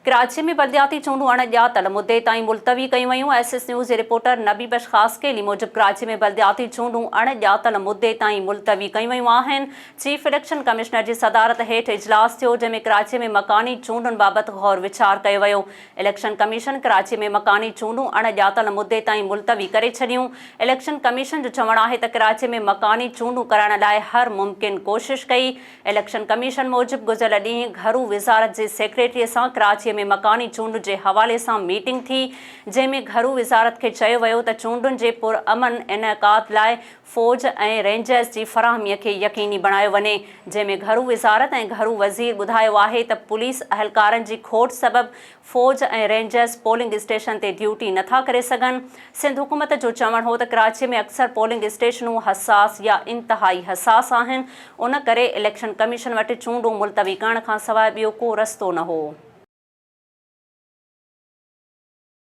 कराची में बल्दियाती चूंडू अणॼातल मुद्दे ताईं मुलतवी कई वयूं। SS न्यूज़ जे रिपोर्टर नबी बख्श ख़ासकेली मूजिब कराची में बल्दियाती चूंडू अणॼातल मुद्दे ताईं मुलतवी कई वयूं आहिनि। चीफ इलेक्शन कमिश्नर जी सदारत हेठि इजलास थियो, जंहिंमें कराची में मकानी चूंडुनि बाबति गौर विचार कयो वियो। इलेक्शन कमीशन कराची में मकानी चूंडू अणॼातल मुद्दे ताईं मुलतवी करे छॾियूं। इलेक्शन कमीशन जो चवणु आहे त कराची में मकानी चूंडू करण लाइ हर मुमकिन कोशिश कई। इलेक्शन कमीशन मूजिब गुज़िरियल ॾींहुं घरू वज़ारत जे सेक्रेटरीअ सां कराची में मकानी चूंड जे हवाले सां मीटिंग थी, जंहिंमें घरू वज़ारत खे चयो वियो त चूंडुनि जे पुरअमन इनेकाद लाइ फ़ौज ऐं रेंजर्स जी फ़राहमीअ खे यक़ीनी बणायो वञे, जंहिंमें घरू वज़ारत ऐं घरू वज़ीर ॿुधायो आहे त पुलिस अहलकारनि जी खोट सबबि फ़ौज ऐं रेंजर्स पोलिंग स्टेशन ते ड्यूटी नथा करे सघनि। सिंध हुकूमत जो चवणु हो त कराची में अक्सर पोलिंग स्टेशनूं हसास या इंतहाई हसास आहिनि, उन करे इलेक्शन कमीशन वटि चूंडूं मुलतवी करण खां सवाइ ॿियो को रस्तो न हो।